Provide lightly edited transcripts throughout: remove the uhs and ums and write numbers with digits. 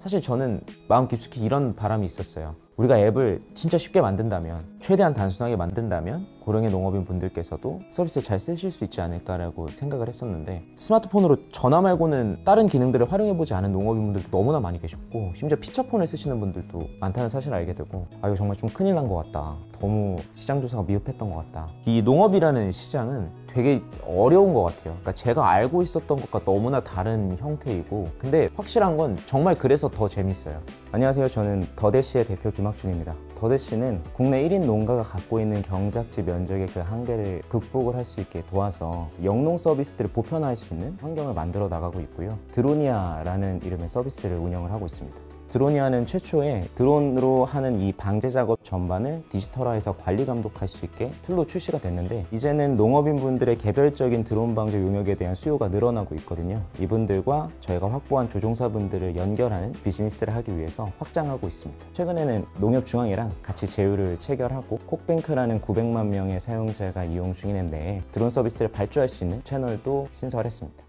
사실 저는 마음 깊숙이 이런 바람이 있었어요. 우리가 앱을 진짜 쉽게 만든다면, 최대한 단순하게 만든다면 고령의 농업인 분들께서도 서비스를 잘 쓰실 수 있지 않을까라고 생각을 했었는데, 스마트폰으로 전화 말고는 다른 기능들을 활용해보지 않은 농업인분들도 너무나 많이 계셨고, 심지어 피처폰을 쓰시는 분들도 많다는 사실을 알게 되고, 아, 이거 정말 좀 큰일 난 것 같다. 너무 시장 조사가 미흡했던 것 같다. 이 농업이라는 시장은 되게 어려운 것 같아요. 그러니까 제가 알고 있었던 것과 너무나 다른 형태이고, 근데 확실한 건 정말 그래서 더 재밌어요. 안녕하세요. 저는 더대시의 대표 김학준입니다. 더대시는 국내 1인 농가가 갖고 있는 경작지 면적의 그 한계를 극복을 할 수 있게 도와서 영농 서비스들을 보편화할 수 있는 환경을 만들어 나가고 있고요. 드로니아라는 이름의 서비스를 운영을 하고 있습니다. 드로니아는 최초에 드론으로 하는 이 방제 작업 전반을 디지털화해서 관리 감독할 수 있게 툴로 출시가 됐는데, 이제는 농업인분들의 개별적인 드론 방제 용역에 대한 수요가 늘어나고 있거든요. 이분들과 저희가 확보한 조종사분들을 연결하는 비즈니스를 하기 위해서 확장하고 있습니다. 최근에는 농협중앙이랑 같이 제휴를 체결하고 콕뱅크라는 900만 명의 사용자가 이용 중인 앱 드론 서비스를 발주할 수 있는 채널도 신설했습니다.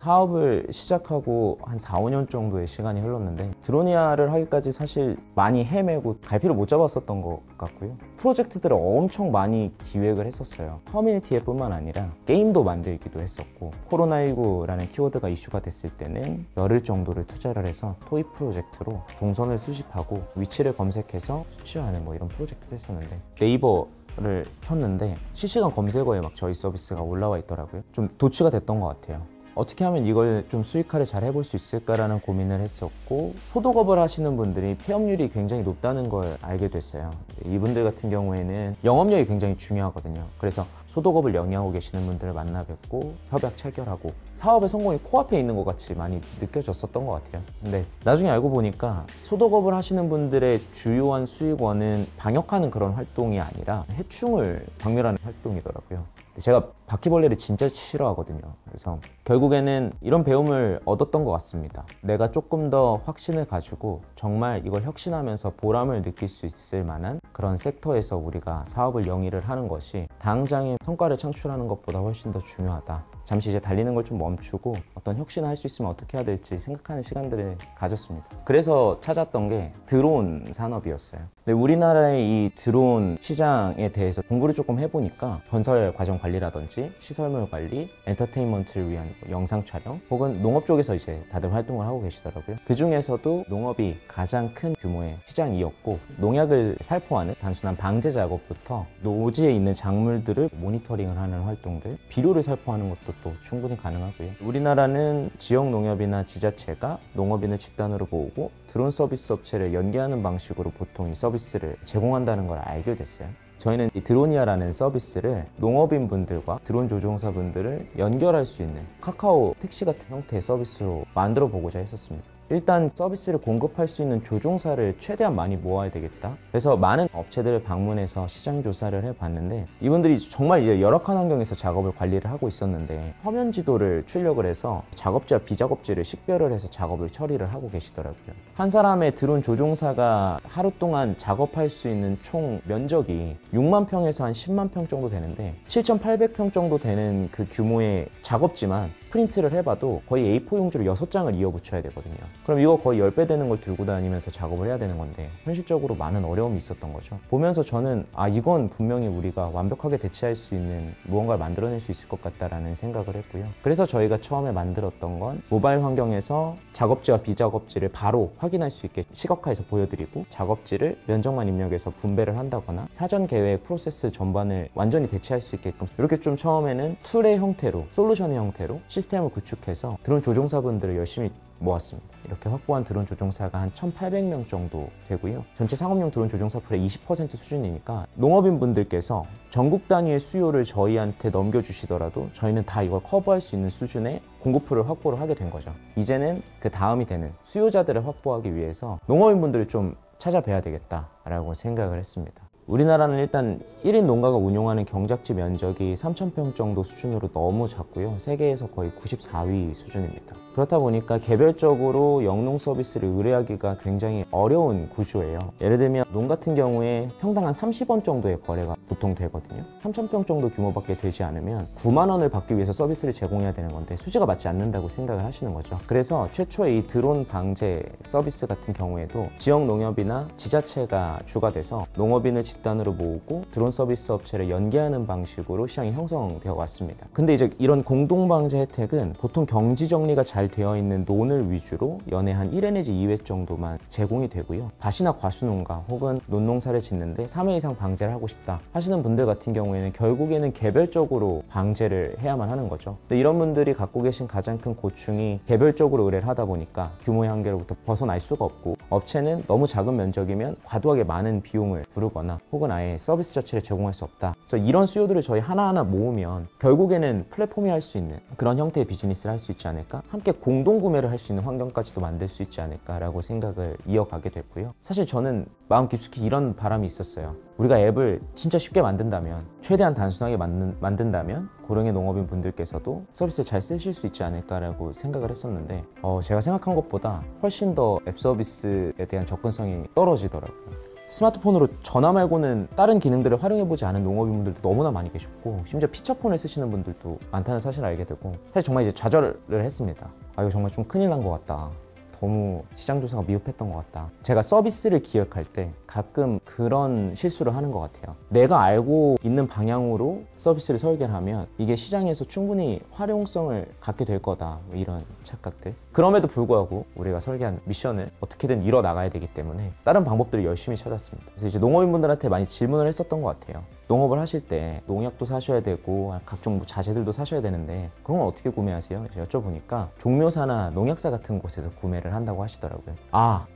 사업을 시작하고 한 4, 5년 정도의 시간이 흘렀는데, 드로니아를 하기까지 사실 많이 헤매고 갈피를 못 잡았었던 것 같고요. 프로젝트들을 엄청 많이 기획을 했었어요. 커뮤니티 앱뿐만 아니라 게임도 만들기도 했었고, 코로나19라는 키워드가 이슈가 됐을 때는 열흘 정도를 투자를 해서 토익 프로젝트로 동선을 수집하고 위치를 검색해서 수취하는 이런 프로젝트도 했었는데, 네이버를 켰는데 실시간 검색어에 막 저희 서비스가 올라와 있더라고요. 좀 도취가 됐던 것 같아요. 어떻게 하면 이걸 좀 수익화를 잘 해볼 수 있을까라는 고민을 했었고, 소독업을 하시는 분들이 폐업률이 굉장히 높다는 걸 알게 됐어요. 이분들 같은 경우에는 영업력이 굉장히 중요하거든요. 그래서 소독업을 영위하고 계시는 분들을 만나 뵙고 협약 체결하고, 사업의 성공이 코앞에 있는 것 같이 많이 느껴졌었던 것 같아요. 근데 나중에 알고 보니까 소독업을 하시는 분들의 주요한 수익원은 방역하는 그런 활동이 아니라 해충을 박멸하는 활동이더라고요. 제가 바퀴벌레를 진짜 싫어하거든요. 그래서 결국에는 이런 배움을 얻었던 것 같습니다. 내가 조금 더 확신을 가지고 정말 이걸 혁신하면서 보람을 느낄 수 있을 만한 그런 섹터에서 우리가 사업을 영위를 하는 것이 당장의 성과를 창출하는 것보다 훨씬 더 중요하다. 잠시 이제 달리는 걸 좀 멈추고 어떤 혁신을 할 수 있으면 어떻게 해야 될지 생각하는 시간들을 가졌습니다. 그래서 찾았던 게 드론 산업이었어요. 근데 우리나라의 이 드론 시장에 대해서 공부를 조금 해보니까 건설 과정 관리라든지 시설물 관리, 엔터테인먼트를 위한 영상 촬영, 혹은 농업 쪽에서 이제 다들 활동을 하고 계시더라고요. 그 중에서도 농업이 가장 큰 규모의 시장이었고, 농약을 살포하는 단순한 방제 작업부터 노지에 있는 작물들을 모니터링을 하는 활동들, 비료를 살포하는 것도 또 충분히 가능하고요. 우리나라는 지역 농협이나 지자체가 농업인을 집단으로 모으고 드론 서비스 업체를 연계하는 방식으로 보통 이 서비스를 제공한다는 걸 알게 됐어요. 저희는 이 드로니아라는 서비스를 농업인 분들과 드론 조종사분들을 연결할 수 있는 카카오 택시 같은 형태의 서비스로 만들어 보고자 했었습니다. 일단 서비스를 공급할 수 있는 조종사를 최대한 많이 모아야 되겠다. 그래서 많은 업체들을 방문해서 시장 조사를 해봤는데, 이분들이 정말 이제 열악한 환경에서 작업을 관리를 하고 있었는데, 화면 지도를 출력을 해서 작업지와 비작업지를 식별을 해서 작업을 처리를 하고 계시더라고요. 한 사람의 드론 조종사가 하루 동안 작업할 수 있는 총 면적이 6만 평에서 한 10만 평 정도 되는데, 7,800평 정도 되는 그 규모의 작업지만 프린트를 해봐도 거의 A4 용지로 6장을 이어 붙여야 되거든요. 그럼 이거 거의 10배 되는 걸 들고 다니면서 작업을 해야 되는 건데, 현실적으로 많은 어려움이 있었던 거죠. 보면서 저는 이건 분명히 우리가 완벽하게 대체할 수 있는 무언가를 만들어낼 수 있을 것 같다라는 생각을 했고요. 그래서 저희가 처음에 만들었던 건 모바일 환경에서 작업지와 비작업지를 바로 확인할 수 있게 시각화해서 보여드리고, 작업지를 면적만 입력해서 분배를 한다거나 사전 계획 프로세스 전반을 완전히 대체할 수 있게끔, 이렇게 좀 처음에는 툴의 형태로, 솔루션의 형태로 시스템을 구축해서 드론 조종사분들을 열심히 모았습니다. 이렇게 확보한 드론 조종사가 한 1,800명 정도 되고요. 전체 상업용 드론 조종사 풀의 20% 수준이니까 농업인 분들께서 전국 단위의 수요를 저희한테 넘겨주시더라도 저희는 다 이걸 커버할 수 있는 수준의 공급풀을 확보를 하게 된 거죠. 이제는 그 다음이 되는 수요자들을 확보하기 위해서 농업인 분들을 좀 찾아뵈야 되겠다라고 생각을 했습니다. 우리나라는 일단 1인 농가가 운용하는 경작지 면적이 3,000평 정도 수준으로 너무 작고요. 세계에서 거의 94위 수준입니다. 그렇다 보니까 개별적으로 영농 서비스를 의뢰하기가 굉장히 어려운 구조예요. 예를 들면 농 같은 경우에 평당 한 30원 정도의 거래가 보통 되거든요. 3,000평 정도 규모밖에 되지 않으면 9만 원을 받기 위해서 서비스를 제공해야 되는 건데 수지가 맞지 않는다고 생각을 하시는 거죠. 그래서 최초의 이 드론 방제 서비스 같은 경우에도 지역 농협이나 지자체가 주가 돼서 농업인을 집단으로 모으고 드론 서비스 업체를 연계하는 방식으로 시장이 형성되어 왔습니다. 근데 이제 이런 공동 방제 혜택은 보통 경지 정리가 잘 되어 있는 논을 위주로 연에 한 1회 내지 2회 정도만 제공이 되고요. 밭이나 과수농가 혹은 논농사를 짓는데 3회 이상 방제를 하고 싶다 하시는 분들 같은 경우에는 결국에는 개별적으로 방제를 해야만 하는 거죠. 근데 이런 분들이 갖고 계신 가장 큰 고충이 개별적으로 의뢰를 하다 보니까 규모의 한계로부터 벗어날 수가 없고, 업체는 너무 작은 면적이면 과도하게 많은 비용을 부르거나 혹은 아예 서비스 자체를 제공할 수 없다. 그래서 이런 수요들을 저희 하나하나 모으면 결국에는 플랫폼이 할 수 있는 그런 형태의 비즈니스를 할 수 있지 않을까, 함께 공동 구매를 할 수 있는 환경까지도 만들 수 있지 않을까라고 생각을 이어가게 됐고요. 사실 저는 마음 깊숙이 이런 바람이 있었어요. 우리가 앱을 진짜 쉽게 만든다면, 최대한 단순하게 만든다면 고령의 농업인 분들께서도 서비스를 잘 쓰실 수 있지 않을까라고 생각을 했었는데 제가 생각한 것보다 훨씬 더 앱 서비스에 대한 접근성이 떨어지더라고요. 스마트폰으로 전화 말고는 다른 기능들을 활용해보지 않은 농업인분들도 너무나 많이 계셨고, 심지어 피처폰을 쓰시는 분들도 많다는 사실을 알게 되고, 사실 정말 이제 좌절을 했습니다. 이거 정말 좀 큰일 난 것 같다. 너무 시장 조사가 미흡했던 것 같다. 제가 서비스를 기획할 때 가끔 그런 실수를 하는 것 같아요. 내가 알고 있는 방향으로 서비스를 설계를 하면 이게 시장에서 충분히 활용성을 갖게 될 거다, 이런 착각들. 그럼에도 불구하고 우리가 설계한 미션을 어떻게든 이뤄 나가야 되기 때문에 다른 방법들을 열심히 찾았습니다. 그래서 이제 농업인분들한테 많이 질문을 했었던 것 같아요. 농업을 하실 때 농약도 사셔야 되고 각종 자재들도 사셔야 되는데 그런 건 어떻게 구매하세요? 여쭤보니까 종묘사나 농약사 같은 곳에서 구매를 한다고 하시더라고요.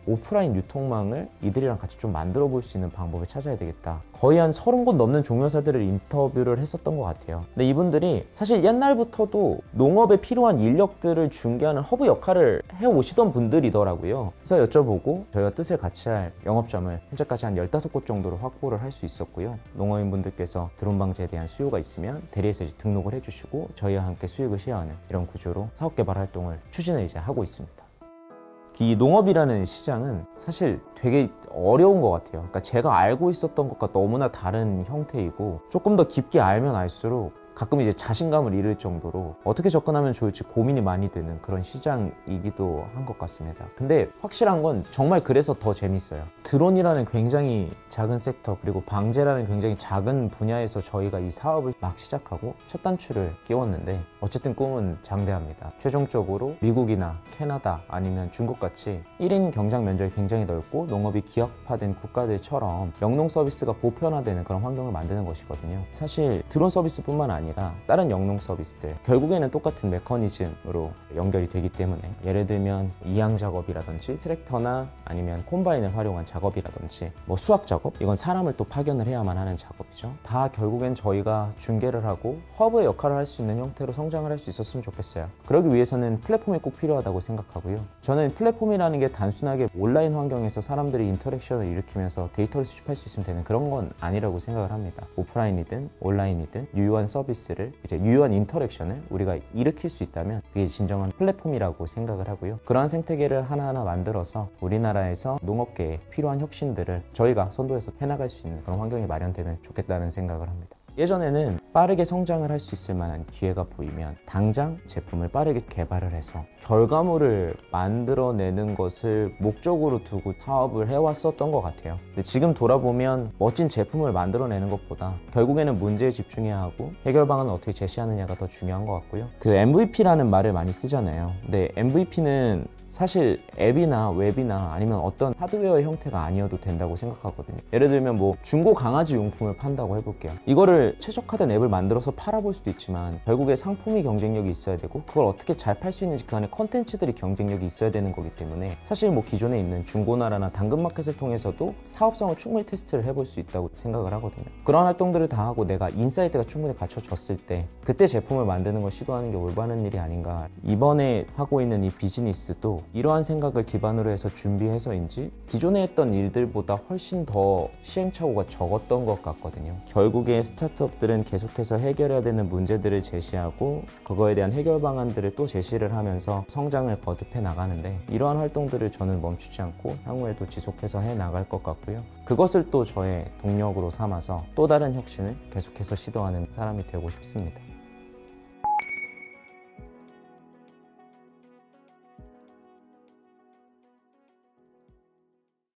오프라인 유통망을 이들이랑 같이 좀 만들어 볼 수 있는 방법을 찾아야 되겠다. 거의 한 30곳 넘는 종묘사들을 인터뷰를 했었던 것 같아요. 근데 이분들이 사실 옛날부터도 농업에 필요한 인력들을 중개하는 허브 역할을 해오시던 분들이더라고요. 그래서 여쭤보고 저희가 뜻을 같이 할 영업점을 현재까지 한 15곳 정도로 확보를 할 수 있었고요. 농업인분들께서 드론 방제에 대한 수요가 있으면 대리에서 이제 등록을 해주시고 저희와 함께 수익을 쉐어하는 이런 구조로 사업 개발 활동을 추진을 이제 하고 있습니다. 이 농업이라는 시장은 사실 되게 어려운 것 같아요. 그러니까 제가 알고 있었던 것과 너무나 다른 형태이고, 조금 더 깊게 알면 알수록 가끔 이제 자신감을 잃을 정도로 어떻게 접근하면 좋을지 고민이 많이 되는 그런 시장이기도 한 것 같습니다. 근데 확실한 건 정말 그래서 더 재밌어요. 드론이라는 굉장히 작은 섹터, 그리고 방제라는 굉장히 작은 분야에서 저희가 이 사업을 막 시작하고 첫 단추를 끼웠는데 어쨌든 꿈은 장대합니다. 최종적으로 미국이나 캐나다 아니면 중국같이 1인 경장 면적이 굉장히 넓고 농업이 기업화된 국가들처럼 영농 서비스가 보편화되는 그런 환경을 만드는 것이거든요. 사실 드론 서비스뿐만 아니라 다른 영농 서비스들 결국에는 똑같은 메커니즘으로 연결이 되기 때문에, 예를 들면 이양 작업이라든지 트랙터나 아니면 콤바인을 활용한 작업이라든지 뭐 수확 작업, 이건 사람을 또 파견을 해야만 하는 작업이죠. 다 결국엔 저희가 중개를 하고 허브의 역할을 할 수 있는 형태로 성장을 할 수 있었으면 좋겠어요. 그러기 위해서는 플랫폼이 꼭 필요하다고 생각하고요. 저는 플랫폼이라는 게 단순하게 온라인 환경에서 사람들이 인터랙션을 일으키면서 데이터를 수집할 수 있으면 되는 그런 건 아니라고 생각을 합니다. 오프라인이든 온라인이든 유효한 서비스를, 이제 유효한 인터랙션을 우리가 일으킬 수 있다면 그게 진정한 플랫폼이라고 생각을 하고요. 그러한 생태계를 하나하나 만들어서 우리나라에서 농업계에 필요한 혁신들을 저희가 선도해서 해나갈 수 있는 그런 환경이 마련되면 좋겠다는 생각을 합니다. 예전에는 빠르게 성장을 할 수 있을 만한 기회가 보이면 당장 제품을 빠르게 개발을 해서 결과물을 만들어내는 것을 목적으로 두고 사업을 해왔었던 것 같아요. 근데 지금 돌아보면 멋진 제품을 만들어내는 것보다 결국에는 문제에 집중해야 하고 해결 방안을 어떻게 제시하느냐가 더 중요한 것 같고요. 그 MVP라는 말을 많이 쓰잖아요. 근데 MVP는 사실 앱이나 웹이나 아니면 어떤 하드웨어의 형태가 아니어도 된다고 생각하거든요. 예를 들면 뭐 중고 강아지 용품을 판다고 해볼게요. 이거를 최적화된 앱을 만들어서 팔아볼 수도 있지만 결국에 상품이 경쟁력이 있어야 되고, 그걸 어떻게 잘 팔 수 있는지 그 안에 컨텐츠들이 경쟁력이 있어야 되는 거기 때문에 사실 뭐 기존에 있는 중고나라나 당근마켓을 통해서도 사업성을 충분히 테스트를 해볼 수 있다고 생각을 하거든요. 그런 활동들을 다 하고 내가 인사이트가 충분히 갖춰졌을 때 그때 제품을 만드는 걸 시도하는 게 올바른 일이 아닌가. 이번에 하고 있는 이 비즈니스도 이러한 생각을 기반으로 해서 준비해서인지 기존에 했던 일들보다 훨씬 더 시행착오가 적었던 것 같거든요. 결국에 스타트업들은 계속해서 해결해야 되는 문제들을 제시하고 그거에 대한 해결 방안들을 또 제시를 하면서 성장을 거듭해 나가는데, 이러한 활동들을 저는 멈추지 않고 향후에도 지속해서 해 나갈 것 같고요. 그것을 또 저의 동력으로 삼아서 또 다른 혁신을 계속해서 시도하는 사람이 되고 싶습니다.